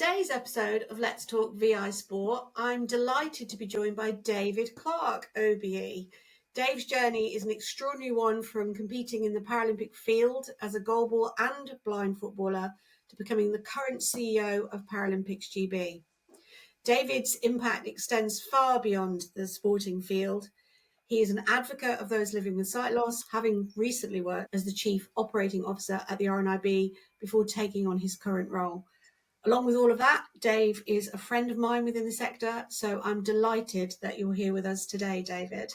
today's episode of Let's Talk VI Sport, I'm delighted to be joined by David Clarke OBE. Dave's journey is an extraordinary one, from competing in the Paralympic field as a goalball and blind footballer to becoming the current CEO of Paralympics GB. David's impact extends far beyond the sporting field. He is an advocate of those living with sight loss, having recently worked as the Chief Operating Officer at the RNIB before taking on his current role. Along with all of that, Dave is a friend of mine within the sector, so I'm delighted that you're here with us today, David.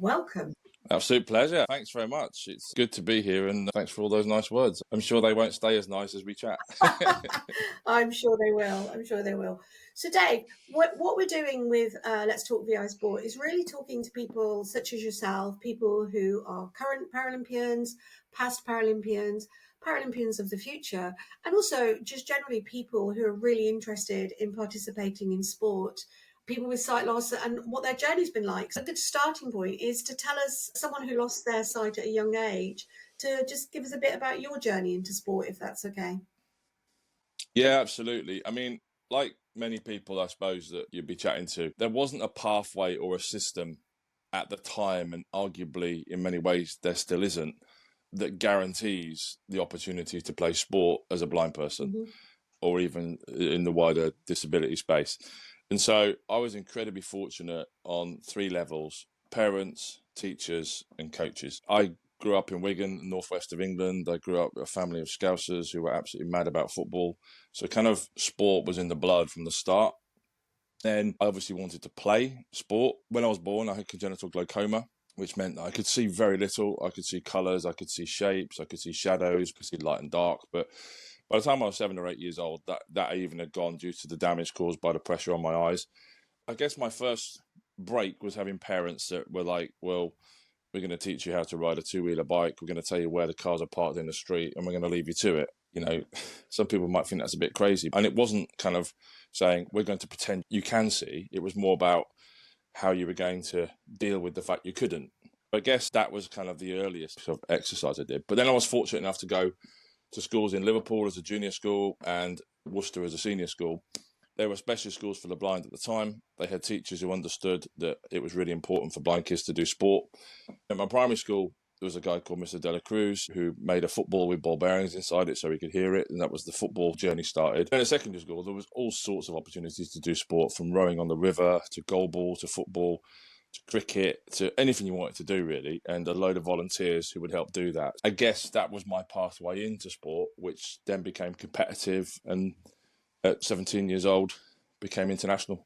Welcome. Absolute pleasure. Thanks very much. It's good to be here, and thanks for all those nice words. I'm sure they won't stay as nice as we chat. I'm sure they will. So, Dave, what we're doing with Let's Talk VI Sport is really talking to people such as yourself, people who are current Paralympians, past Paralympians, Paralympians of the future, and also just generally people who are really interested in participating in sport, people with sight loss and what their journey's been like. So a good starting point is to tell us, someone who lost their sight at a young age, to just give us a bit about your journey into sport, if that's okay. Yeah, absolutely. I mean, like many people, I suppose, that you'd be chatting to, there wasn't a pathway or a system at the time, and arguably in many ways there still isn't, that guarantees the opportunity to play sport as a blind person, or even in the wider disability space. And so I was incredibly fortunate on three levels: parents, teachers and coaches. I grew up in Wigan, northwest of England. I grew up with a family of Scousers who were absolutely mad about football. So kind of sport was in the blood from the start. And I obviously wanted to play sport. When I was born, I had congenital glaucoma, which meant that I could see very little. I could see colours, I could see shapes, I could see shadows, I could see light and dark. But by the time I was 7 or 8 years old, that even had gone due to the damage caused by the pressure on my eyes. I guess my first break was having parents that were like, well, we're going to teach you how to ride a two-wheeler bike. We're going to tell you where the cars are parked in the street, and we're going to leave you to it. You know, some people might think that's a bit crazy. And it wasn't kind of saying, we're going to pretend you can see. It was more about how you were going to deal with the fact you couldn't. I guess that was kind of the earliest sort of exercise I did. But then I was fortunate enough to go to schools in Liverpool as a junior school and Worcester as a senior school. They were specialist schools for the blind at the time. They had teachers who understood that it was really important for blind kids to do sport. At my primary school, there was a guy called Mr. De La Cruz who made a football with ball bearings inside it so he could hear it, and that was the football journey started. And at secondary school, there was all sorts of opportunities to do sport, from rowing on the river to goalball to football to cricket to anything you wanted to do, really, and a load of volunteers who would help do that. I guess that was my pathway into sport, which then became competitive, and at 17 years old became international.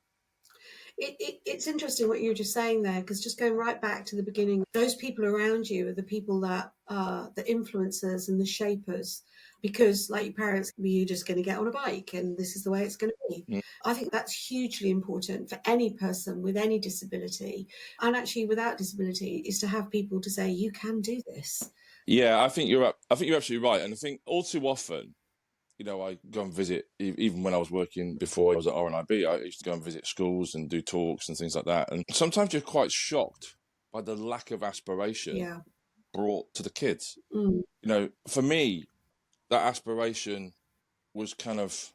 It's interesting what you were just saying there, because just going right back to the beginning, those people around you are the people that are the influencers and the shapers, because like your parents, you're just going to get on a bike and this is the way it's going to be. I think that's hugely important for any person with any disability, and actually without disability, is to have people to say, you can do this. Yeah, I think you're absolutely right. And I think all too often, you know, I go and visit, even when I was working before I was at RNIB, I used to go and visit schools and do talks and things like that. And sometimes you're quite shocked by the lack of aspiration brought to the kids. You know, for me, that aspiration was kind of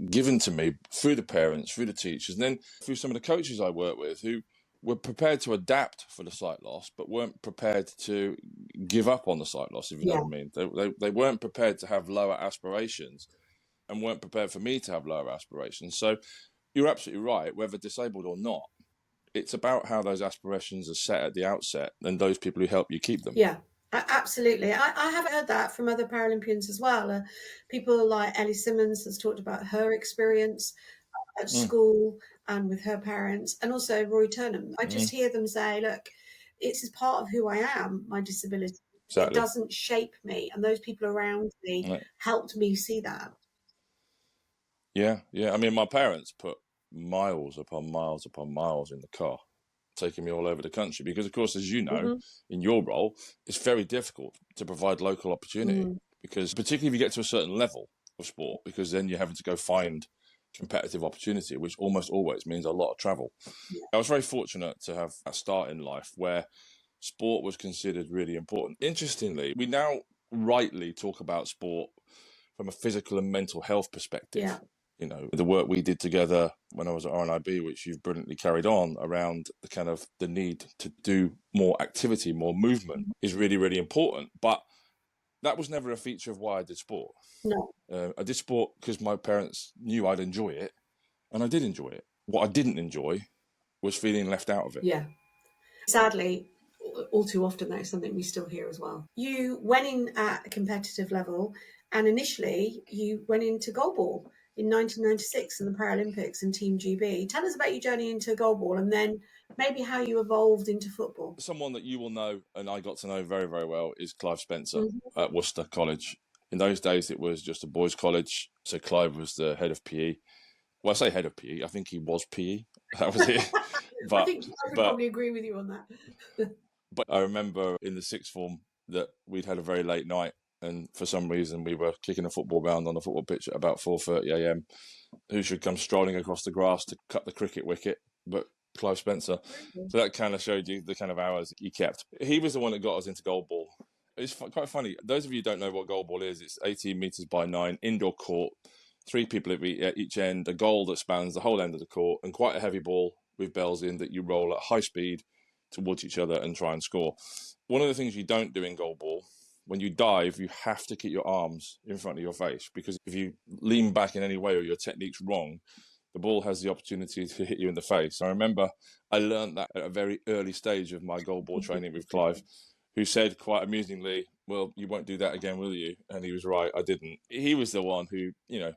given to me through the parents, through the teachers, and then through some of the coaches I worked with who were prepared to adapt for the sight loss, but weren't prepared to give up on the sight loss, if you know what I mean. They weren't prepared to have lower aspirations, and weren't prepared for me to have lower aspirations. So you're absolutely right, whether disabled or not, it's about how those aspirations are set at the outset and those people who help you keep them. Yeah, absolutely. I have heard that from other Paralympians as well. People like Ellie Simmons has talked about her experience at school and with her parents, and also Roy Turnham. I just hear them say, look, it's part of who I am, my disability. Exactly. It doesn't shape me, and those people around me helped me see that. Yeah. I mean, my parents put miles upon miles upon miles in the car, taking me all over the country, because, of course, as you know, in your role, it's very difficult to provide local opportunity, because particularly if you get to a certain level of sport, because then you're having to go find competitive opportunity, which almost always means a lot of travel. I was very fortunate to have a start in life where sport was considered really important. Interestingly, we now rightly talk about sport from a physical and mental health perspective. You know, the work we did together when I was at RNIB, which you've brilliantly carried on around the kind of the need to do more activity, more movement is really, really important. But that was never a feature of why I did sport. No. I did sport because my parents knew I'd enjoy it, and I did enjoy it. What I didn't enjoy was feeling left out of it. Yeah. Sadly, all too often that is something we still hear as well. You went in at a competitive level, and initially you went into goalball in 1996 in the Paralympics and Team GB. Tell us about your journey into goalball, and then maybe how you evolved into football. Someone that you will know, and I got to know very, very well, is Clive Spencer Mm-hmm. at Worcester College. In those days, it was just a boys' college, so Clive was the head of PE. Well, I say head of PE. I think he was PE. That was it. I think I would probably agree with you on that. But I remember in the sixth form that we'd had a very late night, and for some reason we were kicking a football round on the football pitch at about 4:30 a.m. Who should come strolling across the grass to cut the cricket wicket but Clive Spencer. So that kind of showed you the kind of hours he kept. He was the one that got us into goalball. It's quite funny. Those of you who don't know what goalball is, it's 18 metres by 9, indoor court, 3 people at each end, a goal that spans the whole end of the court, and quite a heavy ball with bells in that you roll at high speed towards each other and try and score. One of the things you don't do in goalball, when you dive, you have to keep your arms in front of your face, because if you lean back in any way or your technique's wrong, the ball has the opportunity to hit you in the face. I remember I learned that at a very early stage of my goalball training with Clive, who said quite amusingly, "Well, you won't do that again, will you?" And he was right, I didn't. He was the one who, you know,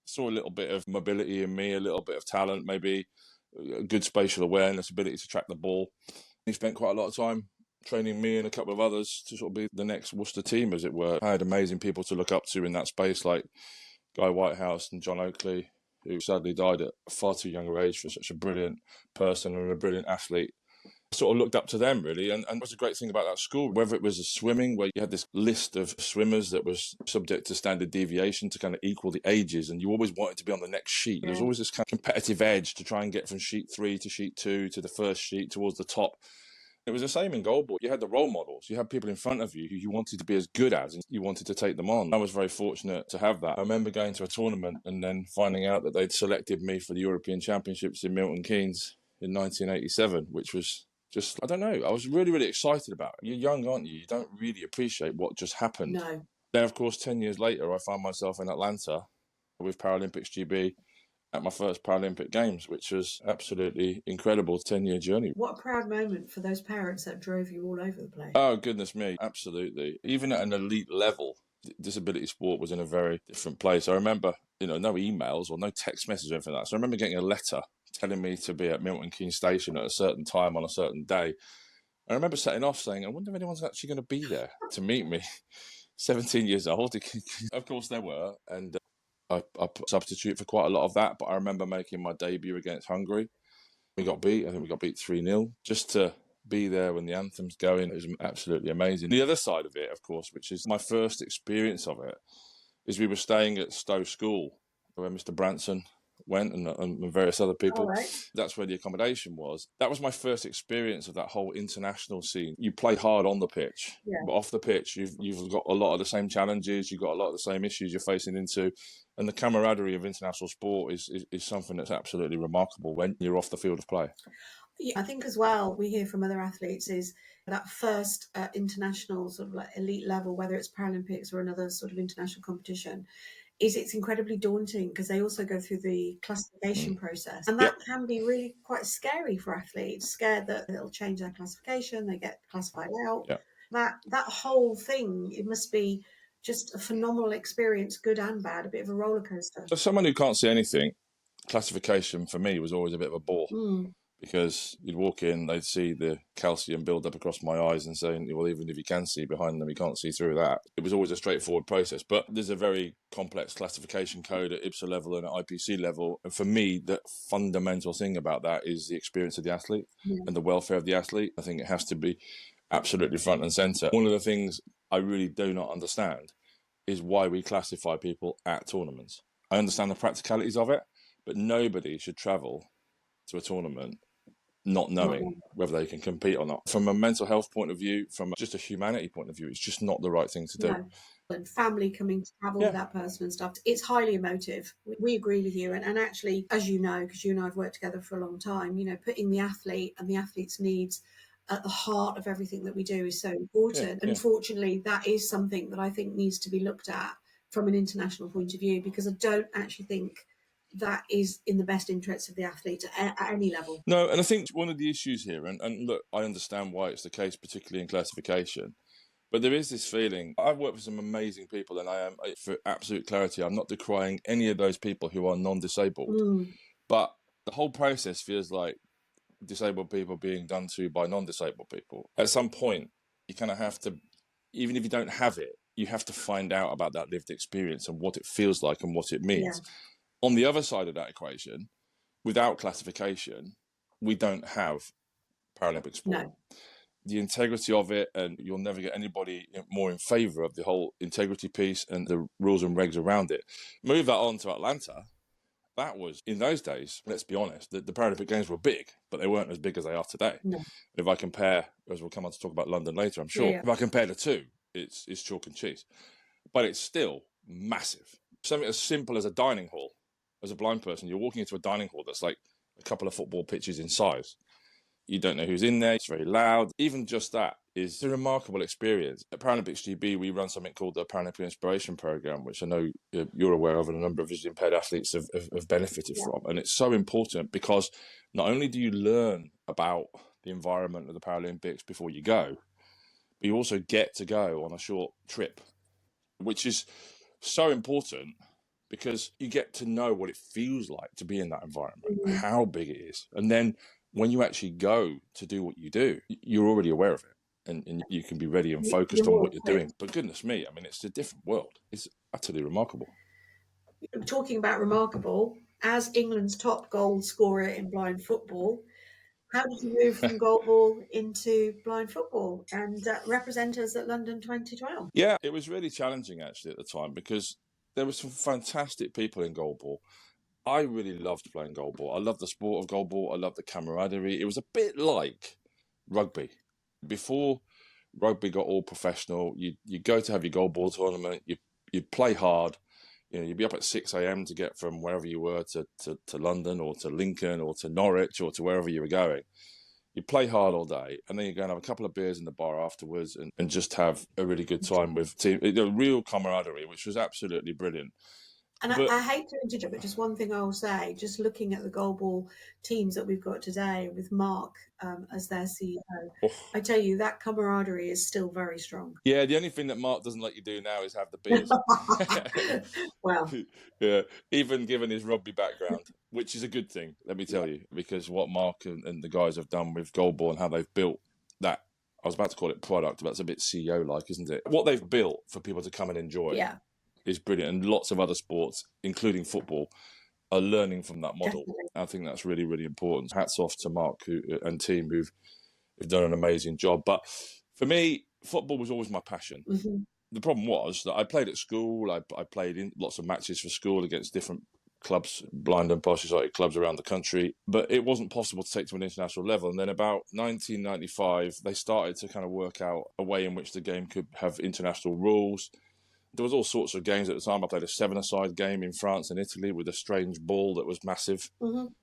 saw a little bit of mobility in me, a little bit of talent, maybe a good spatial awareness, ability to track the ball. He spent quite a lot of time training me and a couple of others to sort of be the next Worcester team, as it were. I had amazing people to look up to in that space, like Guy Whitehouse and John Oakley, who sadly died at a far too young age for such a brilliant person and a brilliant athlete. I sort of looked up to them, really, and what's a great thing about that school, whether it was a swimming, where you had this list of swimmers that was subject to standard deviation to kind of equal the ages, and you always wanted to be on the next sheet. There was always this kind of competitive edge to try and get from sheet 3 to sheet 2 to the first sheet towards the top. It was the same in goalball. You had the role models. You had people in front of you who you wanted to be as good as, and you wanted to take them on. I was very fortunate to have that. I remember going to a tournament and then finding out that they'd selected me for the European Championships in Milton Keynes in 1987, which was just, I don't know, I was really, really excited about it. You're young, aren't you? You don't really appreciate what just happened. No. Then, of course, 10 years later, I found myself in Atlanta with Paralympics GB at my first Paralympic Games, which was absolutely incredible 10-year journey. What a proud moment for those parents that drove you all over the place. Oh, goodness me, absolutely. Even at an elite level, disability sport was in a very different place. I remember, no emails or no text messages or anything like that. So I remember getting a letter telling me to be at Milton Keynes Station at a certain time on a certain day. I remember setting off saying, I wonder if anyone's actually going to be there to meet me. 17 years old. Of course there were, and I substitute for quite a lot of that, but I remember making my debut against Hungary. We got beat. I think we got beat 3-0. Just to be there when the anthem's going is absolutely amazing. The other side of it, of course, which is my first experience of it, is we were staying at Stowe School, where Mr. Branson went and various other people. Right. That's where the accommodation was. That was my first experience of that whole international scene. You play hard on the pitch, but off the pitch, you've got a lot of the same challenges. You've got a lot of the same issues you're facing into. And the camaraderie of international sport is something that's absolutely remarkable when you're off the field of play. Yeah, I think as well, we hear from other athletes is that first international sort of like elite level, whether it's Paralympics or another sort of international competition, it's incredibly daunting because they also go through the classification process. And that can be really quite scary for athletes, scared that it'll change their classification, they get classified out. That whole thing, it must be just a phenomenal experience, good and bad, a bit of a roller coaster. For someone who can't see anything, classification for me was always a bit of a bore. Because you'd walk in, they'd see the calcium build up across my eyes and saying, well, even if you can see behind them, you can't see through that. It was always a straightforward process. But there's a very complex classification code at IPSA level and at IPC level. And for me, the fundamental thing about that is the experience of the athlete and the welfare of the athlete. I think it has to be absolutely front and centre. One of the things I really do not understand is why we classify people at tournaments. I understand the practicalities of it, but nobody should travel to a tournament not knowing whether they can compete or not. From a mental health point of view, from just a humanity point of view, it's just not the right thing to do. No. And family coming to travel with that person and stuff. It's highly emotive. We agree with you. And actually, as you know, because you and I have worked together for a long time, you know, putting the athlete and the athlete's needs at the heart of everything that we do is so important. Unfortunately, that is something that I think needs to be looked at from an international point of view, because I don't actually think that is in the best interests of the athlete at any level. No, and I think one of the issues here, and look, I understand why it's the case, particularly in classification, but there is this feeling. I've worked with some amazing people, and I am, for absolute clarity, I'm not decrying any of those people who are non-disabled, but the whole process feels like disabled people being done to by non-disabled people. At some point, you kind of have to, even if you don't have it, you have to find out about that lived experience and what it feels like and what it means. On the other side of that equation, without classification, we don't have Paralympic sport. No. The integrity of it, and you'll never get anybody more in favour of the whole integrity piece and the rules and regs around it. Move that on to Atlanta. That was, in those days, let's be honest, the Paralympic Games were big, but they weren't as big as they are today. No. If I compare, as we'll come on to talk about London later, I'm sure, if I compare the two, it's chalk and cheese. But it's still massive. Something as simple as a dining hall. As a blind person, you're walking into a dining hall that's like a couple of football pitches in size. You don't know who's in there. It's very loud. Even just that is a remarkable experience. At Paralympics GB, we run something called the Paralympian Inspiration Programme, which I know you're aware of and a number of visually impaired athletes have benefited from. And it's so important because not only do you learn about the environment of the Paralympics before you go, but you also get to go on a short trip, which is so important because you get to know what it feels like to be in that environment, how big it is. And then when you actually go to do what you do, you're already aware of it and you can be ready and focused on what you're doing. But goodness me, I mean, it's a different world. It's utterly remarkable. Talking about remarkable, as England's top goal scorer in blind football, how did you move from goalball into blind football and represent us at London 2012? Yeah, it was really challenging actually at the time because there were some fantastic people in goalball. I really loved playing goalball. I loved the sport of goalball. I loved the camaraderie. It was a bit like rugby. Before rugby got all professional, you go to have your goalball tournament, you play hard. You know, you'd be up at 6 a.m. to get from wherever you were to London or to Lincoln or to Norwich or to wherever you were going. You play hard all day, and then you go and have a couple of beers in the bar afterwards and just have a really good time with team. Real camaraderie, which was absolutely brilliant. And I hate to interject, but just one thing I will say, just looking at the goalball teams that we've got today with Mark as their CEO, I tell you, that camaraderie is still very strong. Yeah, the only thing that Mark doesn't let you do now is have the beers. Well, yeah, even given his rugby background, which is a good thing, let me tell you, because what Mark and the guys have done with goalball and how they've built that, I was about to call it product, but that's a bit CEO-like, isn't it? What they've built for people to come and enjoy is brilliant. And lots of other sports, including football, are learning from that model. Definitely. I think that's really, really important. Hats off to Mark and team who've done an amazing job. But for me, football was always my passion. Mm-hmm. The problem was that I played at school. I played in lots of matches for school against different clubs, blind and partially sighted clubs around the country. But it wasn't possible to take to an international level. And then about 1995, they started to kind of work out a way in which the game could have international rules. There was all sorts of games at the time. I played a 7-a-side game in France and Italy with a strange ball that was massive,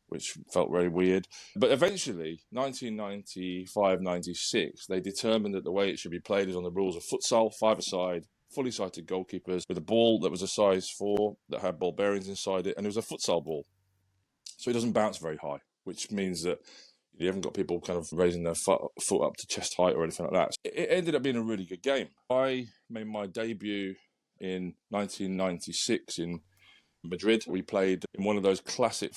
which felt very weird. But eventually, 1995-96, they determined that the way it should be played is on the rules of futsal, 5-a-side, fully sighted goalkeepers with a ball that was a size 4 that had ball bearings inside it, and it was a futsal ball. So it doesn't bounce very high, which means that you haven't got people kind of raising their foot up to chest height or anything like that. It ended up being a really good game. I made my debut in 1996 in Madrid. We played in one of those classic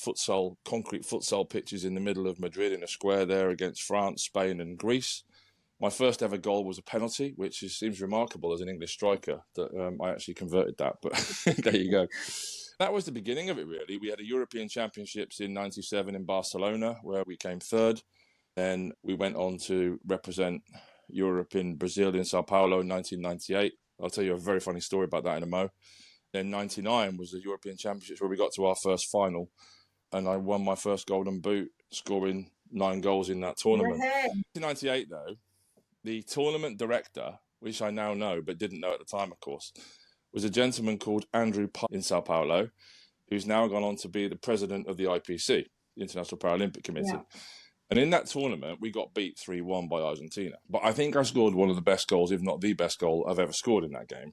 concrete futsal pitches in the middle of Madrid in a square there against France, Spain and Greece. My first ever goal was a penalty, which seems remarkable as an English striker that I actually converted that, but there you go. That was the beginning of it, really. We had a European Championships in 97 in Barcelona, where we came third. Then we went on to represent Europe in Brazil in Sao Paulo in 1998. I'll tell you a very funny story about that in a mo. Then 99 was the European Championships where we got to our first final and I won my first golden boot, scoring 9 goals in that tournament. Yeah. In 1998, though, the tournament director, which I now know but didn't know at the time, of course, was a gentleman called Andrew in Sao Paulo, who's now gone on to be the president of the IPC, the International Paralympic Committee. Yeah. And in that tournament, we got beat 3-1 by Argentina. But I think I scored one of the best goals, if not the best goal I've ever scored in that game,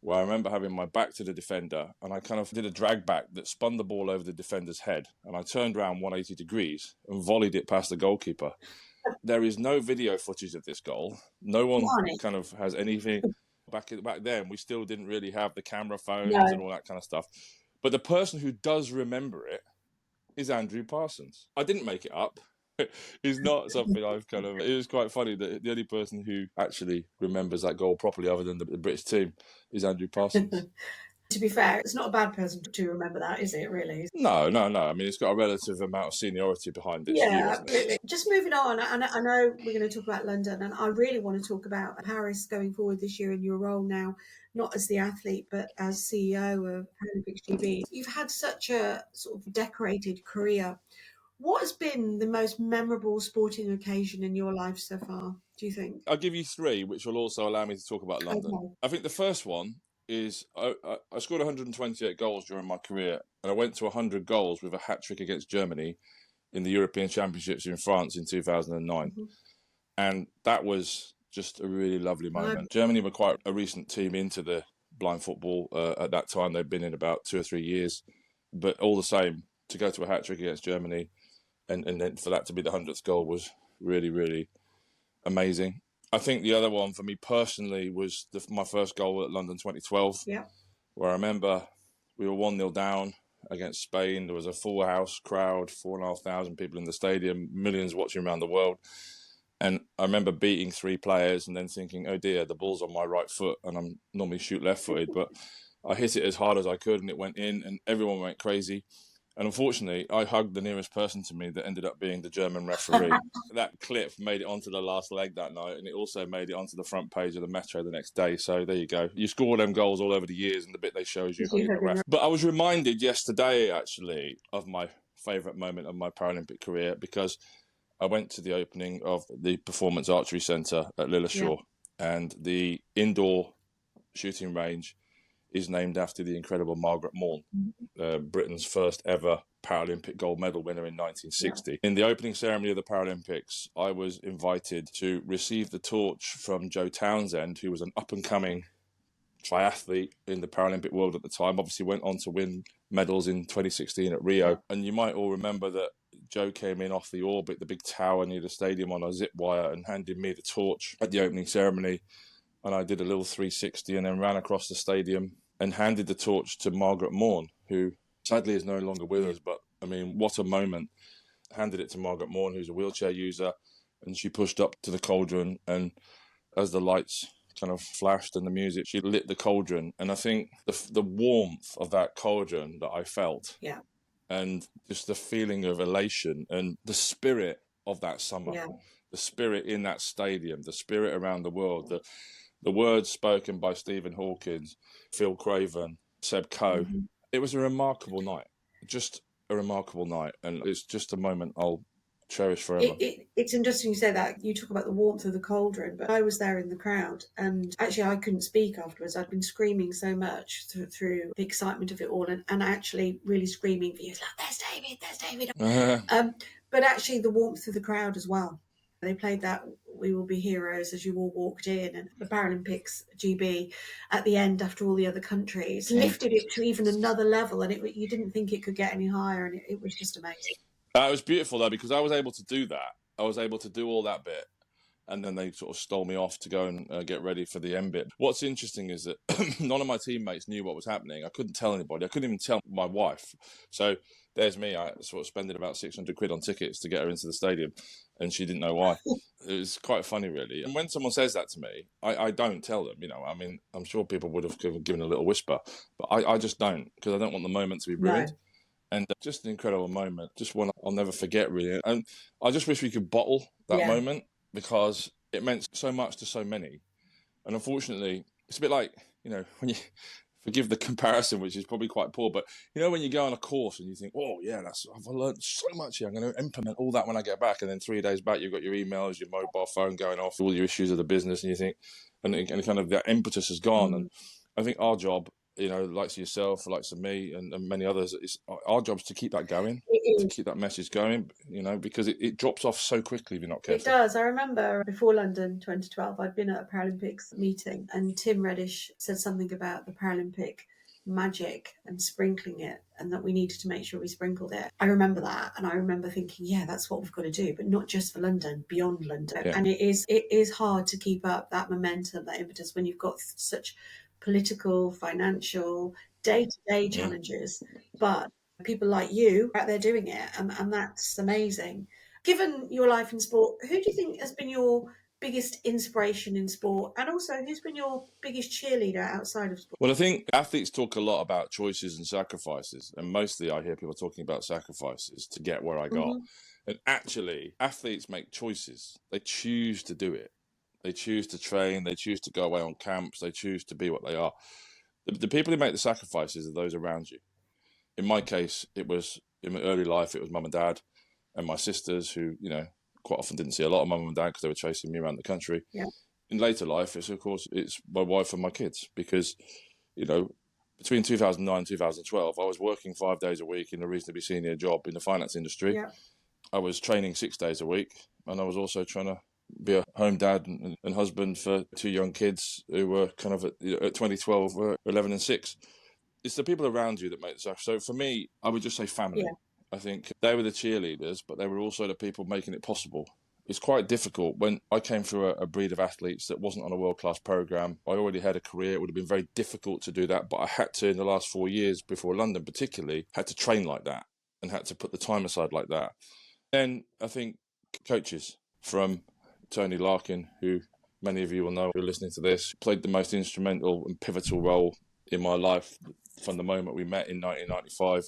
where I remember having my back to the defender and I kind of did a drag back that spun the ball over the defender's head. And I turned around 180 degrees and volleyed it past the goalkeeper. There is no video footage of this goal. No one kind of has anything. Back then, we still didn't really have the camera phones and all that kind of stuff. But the person who does remember it is Andrew Parsons. I didn't make it up. It's not something I've kind of... It was quite funny that the only person who actually remembers that goal properly, other than the British team, is Andrew Parsons. To be fair, it's not a bad person to remember that, is it, really? No. I mean, it's got a relative amount of seniority behind it. Yeah, absolutely. Just moving on, and I know we're going to talk about London, and I really want to talk about Paris going forward this year in your role now, not as the athlete, but as CEO of Paralympics GB. You've had such a sort of decorated career. What has been the most memorable sporting occasion in your life so far, do you think? I'll give you 3, which will also allow me to talk about London. Okay. I think the first one is I scored 128 goals during my career, and I went to 100 goals with a hat-trick against Germany in the European Championships in France in 2009. Mm-hmm. And that was just a really lovely moment. Germany were quite a recent team into the blind football at that time. They'd been in about 2 or 3 years. But all the same, to go to a hat-trick against Germany and then for that to be the 100th goal was really, really amazing. I think the other one for me personally was my first goal at London 2012, where I remember we were 1-0 down against Spain. There was a full house crowd, 4,500 people in the stadium, millions watching around the world. And I remember beating 3 players and then thinking, oh dear, the ball's on my right foot and I'm normally shoot left-footed, but I hit it as hard as I could and it went in and everyone went crazy. And unfortunately, I hugged the nearest person to me that ended up being the German referee. That clip made it onto the last leg that night, and it also made it onto the front page of the Metro the next day. So there you go. You score them goals all over the years, and the bit they show is you hugging the ref. But I was reminded yesterday, actually, of my favourite moment of my Paralympic career, because I went to the opening of the Performance Archery Centre at Lilleshall, and the indoor shooting range is named after the incredible Margaret Maughan, Britain's first ever Paralympic gold medal winner in 1960. In the opening ceremony of the Paralympics, I was invited to receive the torch from Joe Townsend, who was an up-and-coming triathlete in the Paralympic world at the time, obviously went on to win medals in 2016 at Rio. And you might all remember that Joe came in off the orbit, the big tower near the stadium, on a zip wire and handed me the torch at the opening ceremony. And I did a little 360 and then ran across the stadium and handed the torch to Margaret Maughan, who sadly is no longer with us. But, I mean, what a moment. Handed it to Margaret Maughan, who's a wheelchair user, and she pushed up to the cauldron, and as the lights kind of flashed and the music, she lit the cauldron. And I think the warmth of that cauldron that I felt, and just the feeling of elation and the spirit of that summer, the spirit in that stadium, the spirit around the world, the words spoken by Stephen Hawkins, Phil Craven, Seb Coe. It was a remarkable night, just a remarkable night. And it's just a moment I'll cherish forever. It's interesting you say that. You talk about the warmth of the cauldron, but I was there in the crowd and actually I couldn't speak afterwards. I'd been screaming so much through the excitement of it all and actually really screaming for you, like, there's David. But actually the warmth of the crowd as well. They played that We Will Be Heroes as you all walked in, and the Paralympics GB at the end after all the other countries lifted it to even another level, and you didn't think it could get any higher, and it was just amazing. It was beautiful though, because I was able to do that. I was able to do all that bit, and then they sort of stole me off to go and get ready for the end bit. What's interesting is that none of my teammates knew what was happening. I couldn't tell anybody. I couldn't even tell my wife. So there's me. I sort of spending about 600 quid on tickets to get her into the stadium, and she didn't know why. It was quite funny, really. And when someone says that to me, I don't tell them, you know. I mean, I'm sure people would have given a little whisper, but I just don't, because I don't want the moment to be ruined. No. And just an incredible moment, just one I'll never forget, really. And I just wish we could bottle that moment, because it meant so much to so many. And unfortunately, it's a bit like, you know, when you forgive the comparison, which is probably quite poor, but you know, when you go on a course and you think, oh yeah, I've learned so much here, I'm going to implement all that when I get back, and then 3 days back you've got your emails, your mobile phone going off, all your issues of the business, and you think, and kind of that impetus has gone. And I think our job, you know, likes yourself, likes of me, and many others, is our job is to keep that going, to keep that message going, you know, because it drops off so quickly if you're not careful. It does. I remember before London 2012, I'd been at a Paralympics meeting, and Tim Reddish said something about the Paralympic magic and sprinkling it, and that we needed to make sure we sprinkled it. I remember that, and I remember thinking, yeah, that's what we've got to do, but not just for London, beyond London. Yeah. And it is hard to keep up that momentum, that impetus, when you've got such political, financial, day-to-day challenges. But people like you are out there doing it, and that's amazing. Given your life in sport, who do you think has been your biggest inspiration in sport, and also who's been your biggest cheerleader outside of sport? Well, I think athletes talk a lot about choices and sacrifices, and mostly I hear people talking about sacrifices to get where I got. And actually, athletes make choices. They choose to do it. They choose to train. They choose to go away on camps. They choose to be what they are. The people who make the sacrifices are those around you. In my case, it was, in my early life, it was mum and dad and my sisters, who, you know, quite often didn't see a lot of mum and dad because they were chasing me around the country. Yeah. In later life, it's my wife and my kids, because, you know, between 2009 and 2012, I was working 5 days a week in a reasonably senior job in the finance industry. Yeah. I was training 6 days a week, and I was also trying to be a home dad and husband for 2 young kids who were kind of at 2012, 11 and 6. It's the people around you that make this. So for me, I would just say family. Yeah. I think they were the cheerleaders, but they were also the people making it possible. It's quite difficult. When I came through a breed of athletes that wasn't on a world-class programme, I already had a career. It would have been very difficult to do that, but I had to, in the last 4 years, before London particularly, had to train like that and had to put the time aside like that. Then I think coaches, from Tony Larkin, who many of you will know who are listening to this, played the most instrumental and pivotal role in my life from the moment we met in 1995.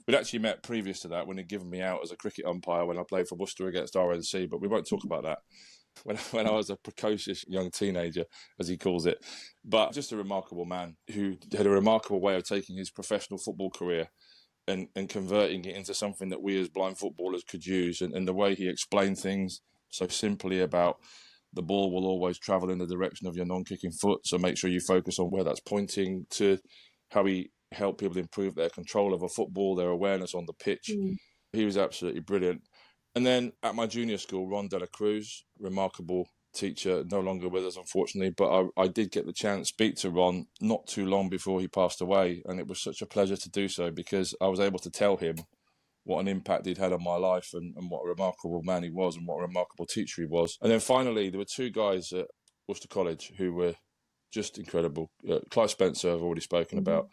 We'd actually met previous to that when he'd given me out as a cricket umpire when I played for Worcester against RNC, but we won't talk about that. When I was a precocious young teenager, as he calls it. But just a remarkable man who had a remarkable way of taking his professional football career and converting it into something that we as blind footballers could use. And the way he explained things so simply about the ball will always travel in the direction of your non-kicking foot, so make sure you focus on where that's pointing, to how he helped people improve their control of a football, their awareness on the pitch. He was absolutely brilliant. And then at my junior school, Ron Dela Cruz, remarkable teacher, no longer with us, unfortunately, but I did get the chance to speak to Ron not too long before he passed away, and it was such a pleasure to do so, because I was able to tell him what an impact he'd had on my life, and what a remarkable man he was, and what a remarkable teacher he was. And then finally, there were 2 guys at Worcester College who were just incredible. Clive Spencer, I've already spoken about,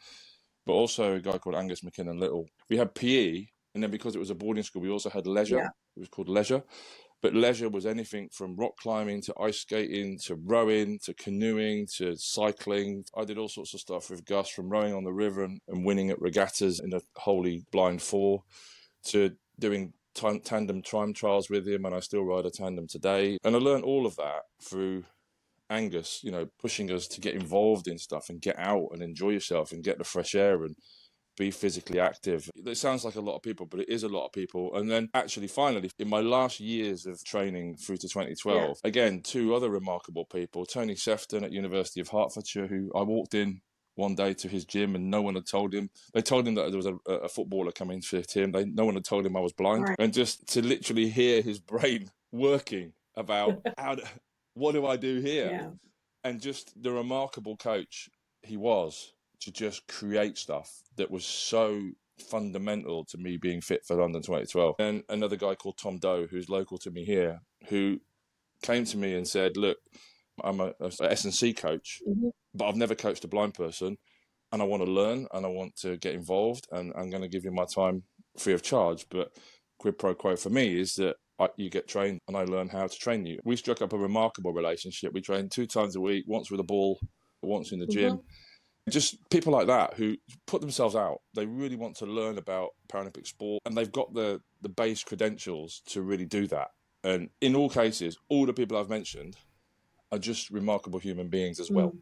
but also a guy called Angus McKinnon Little. We had PE, and then because it was a boarding school, we also had leisure. Yeah. It was called leisure. But leisure was anything from rock climbing to ice skating to rowing to canoeing to cycling. I did all sorts of stuff with Gus, from rowing on the river and winning at regattas in the Holy Blind Four, to doing tandem time trials with him, and I still ride a tandem today. And I learned all of that through Angus, you know, pushing us to get involved in stuff and get out and enjoy yourself and get the fresh air and be physically active. It sounds like a lot of people, but it is a lot of people. And then actually, finally, in my last years of training through to 2012, again, 2 other remarkable people, Tony Sefton at University of Hertfordshire, who I walked in one day to his gym and no one had told him. They told him that there was a footballer coming to him. No one had told him I was blind. Right. And just to literally hear his brain working about what do I do here? Yeah. And just the remarkable coach he was, to just create stuff that was so fundamental to me being fit for London 2012. And another guy called Tom Doe, who's local to me here, who came to me and said, look, I'm a S&C coach, but I've never coached a blind person, and I want to learn and I want to get involved, and I'm going to give you my time free of charge. But quid pro quo for me is that you get trained and I learn how to train you. We struck up a remarkable relationship. We trained 2 times a week, once with a ball, once in the gym. Just people like that who put themselves out. They really want to learn about Paralympic sport, and they've got the base credentials to really do that. And in all cases, all the people I've mentioned are just remarkable human beings as well.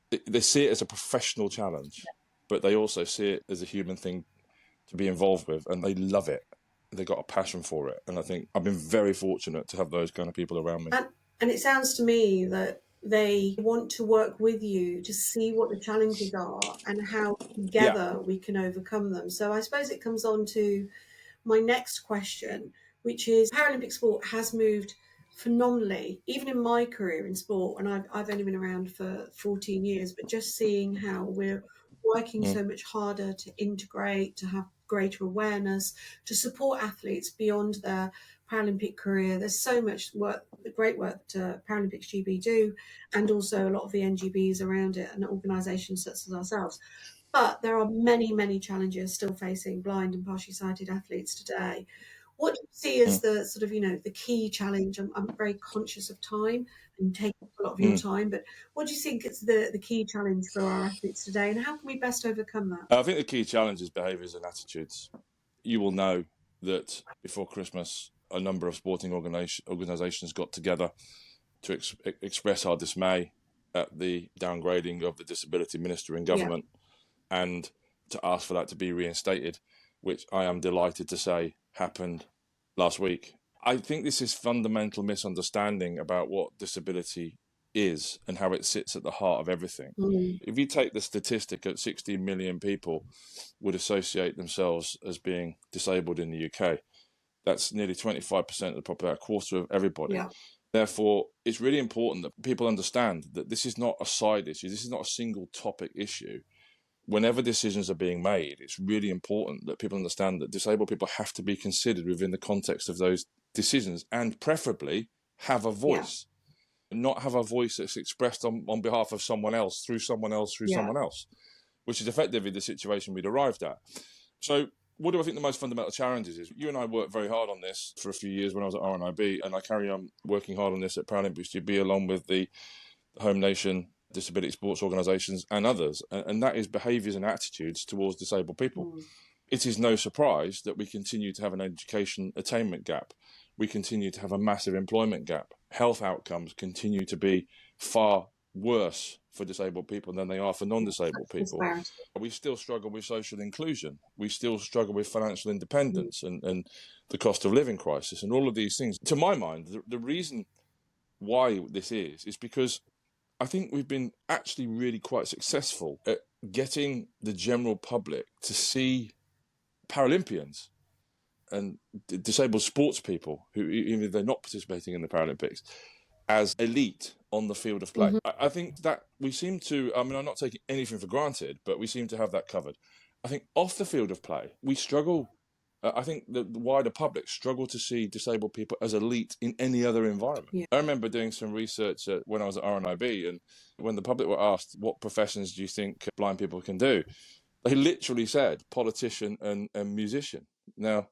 they see it as a professional challenge, but they also see it as a human thing to be involved with, and they love it. They've got a passion for it. And I think I've been very fortunate to have those kind of people around me. And it sounds to me that they want to work with you to see what the challenges are and how together we can overcome them. So I suppose it comes on to my next question, which is Paralympic sport has moved phenomenally, even in my career in sport, and I've only been around for 14 years, but just seeing how we're working so much harder to integrate, to have greater awareness, to support athletes beyond their Paralympic career. There's so much work, great work that Paralympics GB do, and also a lot of the NGBs around it and organisations such as ourselves. But there are many, many challenges still facing blind and partially sighted athletes today. What do you see as the sort of, the key challenge? I'm very conscious of time and taking a lot of your time, but what do you think is the key challenge for our athletes today, and how can we best overcome that? I think the key challenge is behaviours and attitudes. You will know that before Christmas, a number of sporting organisations got together to express our dismay at the downgrading of the disability minister in government, and to ask for that to be reinstated, which I am delighted to say happened last week. I think this is fundamental misunderstanding about what disability is and how it sits at the heart of everything. If you take the statistic that 16 million people would associate themselves as being disabled in the UK, that's nearly 25% of the population, a quarter of everybody. Therefore, it's really important that people understand that this is not a side issue. This is not a single topic issue. Whenever decisions are being made, it's really important that people understand that disabled people have to be considered within the context of those decisions, and preferably have a voice, not have a voice that's expressed on behalf of someone else, through someone else, which is effectively the situation we'd arrived at. So what do I think the most fundamental challenges is? You and I worked very hard on this for a few years when I was at RNIB, and I carry on working hard on this at Paralympics GB, along with the home nation disability sports organisations and others, and that is behaviours and attitudes towards disabled people. It is no surprise that we continue to have an education attainment gap. We continue to have a massive employment gap. Health outcomes continue to be far worse for disabled people than they are for non-disabled people. We still struggle with social inclusion. We still struggle with financial independence and the cost of living crisis and all of these things. To my mind, the reason why this is because I think we've been actually really quite successful at getting the general public to see Paralympians and disabled sports people, who, even if they're not participating in the Paralympics, as elite on the field of play. I think that we seem to, I'm not taking anything for granted, but we seem to have that covered. I think off the field of play, we struggle. I think the wider public struggle to see disabled people as elite in any other environment. I remember doing some research when I was at RNIB, and when the public were asked, what professions do you think blind people can do? They literally said politician and musician. Now,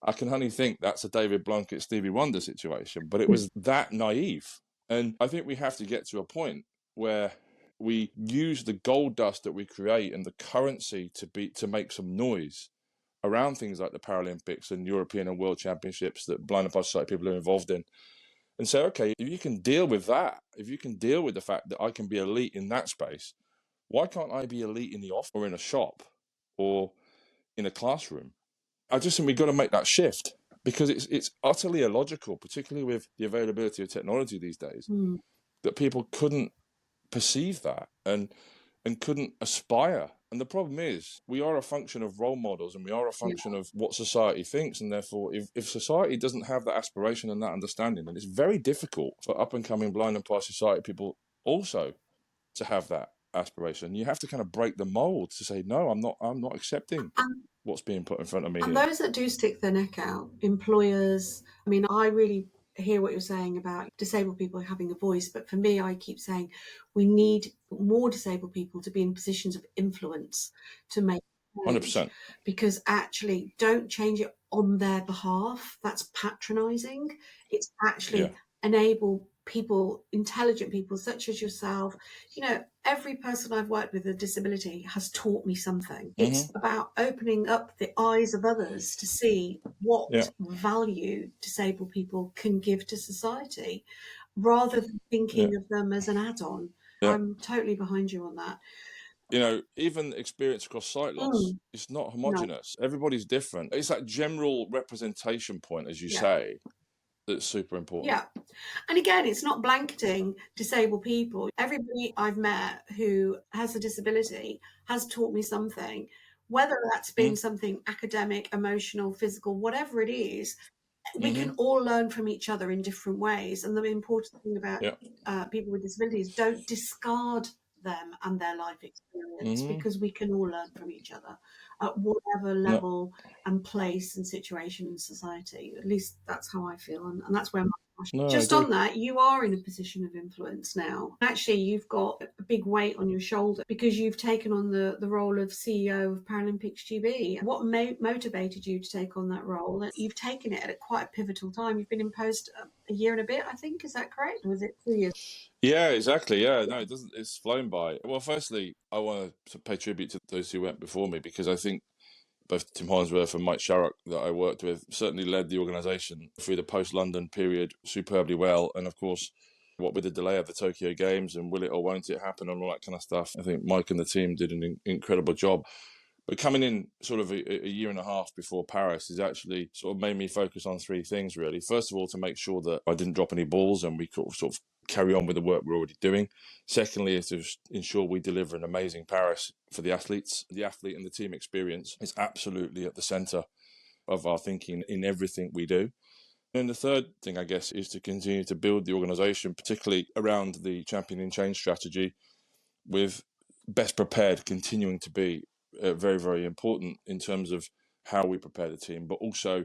I can only think that's a David Blunkett, Stevie Wonder situation, but it was that naive. And I think we have to get to a point where we use the gold dust that we create and the currency to make some noise around things like the Paralympics and European and World Championships that blind and partially sighted people are involved in, and say, okay, if you can deal with that, if you can deal with the fact that I can be elite in that space, why can't I be elite in the office or in a shop or in a classroom? I just think we've got to make that shift, because it's utterly illogical, particularly with the availability of technology these days, that people couldn't perceive that and couldn't aspire. And the problem is, we are a function of role models, and we are a function of what society thinks. And therefore, if society doesn't have that aspiration and that understanding, then it's very difficult for up-and-coming blind and partially sighted people also to have that aspiration. You have to kind of break the mold to say, no, I'm not accepting what's being put in front of me. And those that do stick their neck out, employers, I really hear what you're saying about disabled people having a voice, but for me, I keep saying we need more disabled people to be in positions of influence to make change. 100%. Because actually, don't change it on their behalf. That's patronising. It's actually enable people, intelligent people such as yourself. Every person I've worked with with a disability has taught me something. It's about opening up the eyes of others to see what value disabled people can give to society, rather than thinking of them as an add-on. I'm totally behind you on that. Even experience across sight loss, it's not No. homogenous. Everybody's different. It's that general representation point, as you say, that's super important. Yeah. And again, it's not blanketing disabled people. Everybody I've met who has a disability has taught me something, whether that's been something academic, emotional, physical, whatever it is. We can all learn from each other in different ways. And the important thing about people with disabilities, don't discard them and their life experience, because we can all learn from each other at whatever level and place and situation in society. At least that's how I feel. And that's where just on that, you are in a position of influence now. Actually, you've got a big weight on your shoulder because you've taken on the role of CEO of Paralympics GB. What motivated you to take on that role? You've taken it at quite a pivotal time. You've been in post a year and a bit, I think. Is that correct? Or was it 2 years? Yeah, exactly. Yeah, no, it doesn't. It's flown by. Well, firstly, I want to pay tribute to those who went before me, because I think both Tim Hollingsworth and Mike Sharrock that I worked with certainly led the organisation through the post-London period superbly well. And of course, what with the delay of the Tokyo Games and will it or won't it happen and all that kind of stuff, I think Mike and the team did an incredible job. But coming in sort of a year and a half before Paris has actually sort of made me focus on three things, really. First of all, to make sure that I didn't drop any balls and we could sort of carry on with the work we're already doing. Secondly, is to ensure we deliver an amazing Paris for the athletes. The athlete and the team experience is absolutely at the centre of our thinking in everything we do. And the third thing, I guess, is to continue to build the organisation, particularly around the Championing Change strategy, with best prepared continuing to be very, very important in terms of how we prepare the team, but also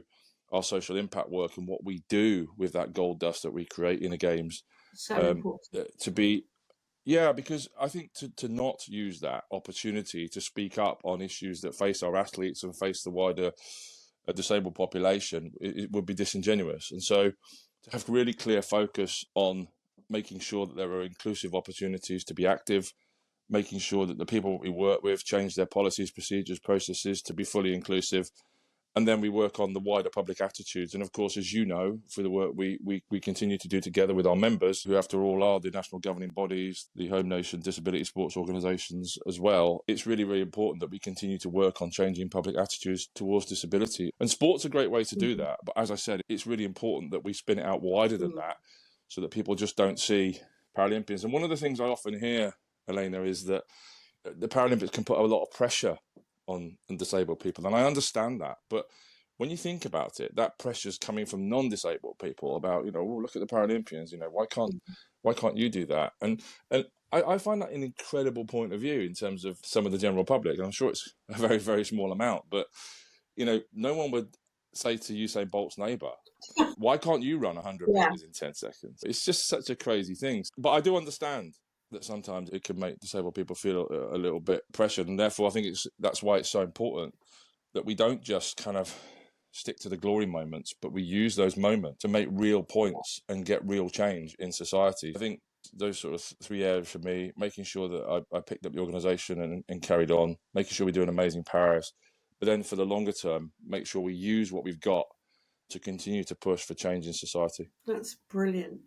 our social impact work and what we do with that gold dust that we create in the games. So important. To be, because I think to not use that opportunity to speak up on issues that face our athletes and face the wider disabled population, it would be disingenuous. And so to have really clear focus on making sure that there are inclusive opportunities to be active, making sure that the people we work with change their policies, procedures, processes to be fully inclusive. And then we work on the wider public attitudes. And of course, as you know, for the work we continue to do together with our members, who after all are the national governing bodies, the home nation disability sports organisations as well, it's really, really important that we continue to work on changing public attitudes towards disability. And sport's a great way to do that. But as I said, it's really important that we spin it out wider than that, so that people just don't see Paralympians. And one of the things I often hear, Alaina, is that the Paralympics can put a lot of pressure on disabled people. And I understand that. But when you think about it, that pressure is coming from non-disabled people about, look at the Paralympians, why can't you do that? And I find that an incredible point of view in terms of some of the general public. And I'm sure it's a very, very small amount, but, no one would say to Usain Bolt's neighbour, why can't you run 100 meters in 10 seconds? It's just such a crazy thing. But I do understand that sometimes it can make disabled people feel a little bit pressured, and therefore I think that's why it's so important that we don't just kind of stick to the glory moments, but we use those moments to make real points and get real change in society. I think those sort of three areas for me: making sure that I picked up the organisation and carried on, making sure we do an amazing Paris, but then for the longer term, make sure we use what we've got to continue to push for change in society. That's brilliant.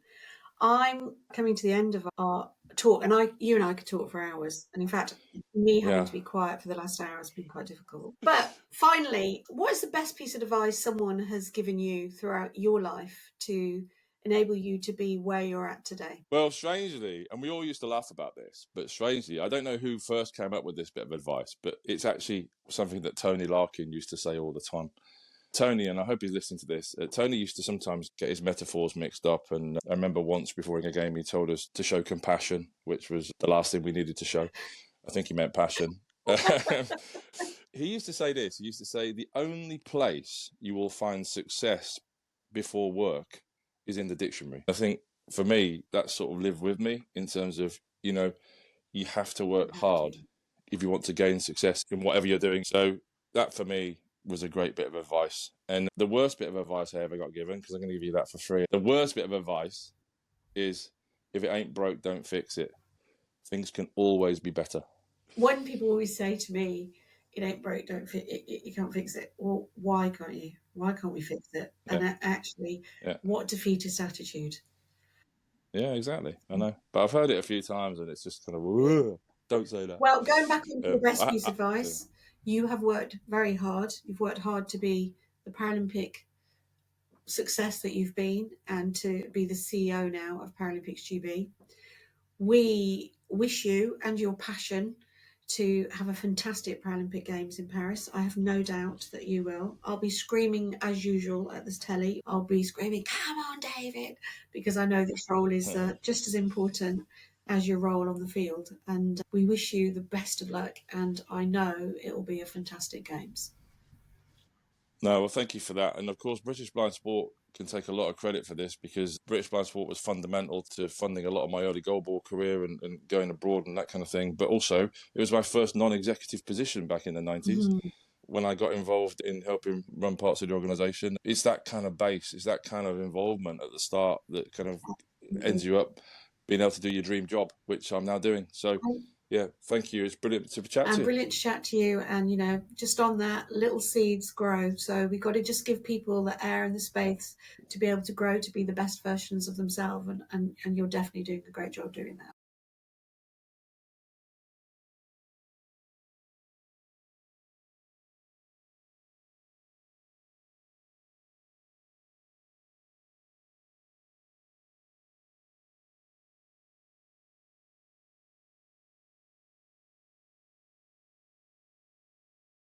I'm coming to the end of our talk, and you and I could talk for hours. And in fact, me having to be quiet for the last hour has been quite difficult. But finally, what is the best piece of advice someone has given you throughout your life to enable you to be where you're at today? Well, strangely, and we all used to laugh about this, but strangely, I don't know who first came up with this bit of advice, but it's actually something that Tony Larkin used to say all the time. Tony, and I hope he's listening to this, Tony used to sometimes get his metaphors mixed up. And I remember once before a game, he told us to show compassion, which was the last thing we needed to show. I think he meant passion. He used to say this. He used to say, the only place you will find success before work is in the dictionary. I think for me, that sort of lived with me in terms of, you have to work hard if you want to gain success in whatever you're doing. So that for me was a great bit of advice. And the worst bit of advice I ever got given, because I'm going to give you that for free, the worst bit of advice is, if it ain't broke, don't fix it. Things can always be better. When people always say to me, it ain't broke, don't fix it, you can't fix it. Well, why can't you? Why can't we fix it? And actually, what defeatist attitude. Yeah, exactly. I know, but I've heard it a few times, and it's just kind of, "Ugh, don't say that." Well, going back on your best piece of Yeah. advice, you have worked very hard. You've worked hard to be the Paralympic success that you've been and to be the CEO now of Paralympics GB. We wish you and your passion to have a fantastic Paralympic Games in Paris. I have no doubt that you will. I'll be screaming as usual at this telly. I'll be screaming, "Come on, David," because I know this role is just as important as your role on the field. And we wish you the best of luck. And I know it will be a fantastic Games. No, well, thank you for that. And of course, British Blind Sport can take a lot of credit for this, because British Blind Sport was fundamental to funding a lot of my early goalball career and going abroad and that kind of thing. But also, it was my first non-executive position back in the 90s. Mm-hmm. When I got involved in helping run parts of the organisation. It's that kind of base, it's that kind of involvement at the start that kind of ends you up being able to do your dream job, which I'm now doing. So, yeah, thank you. It's brilliant to chat to And you. brilliant to chat to you. And, you know, just on that, little seeds grow. So we've got to just give people the air and the space to be able to grow, to be the best versions of themselves. And you're definitely doing a great job doing that.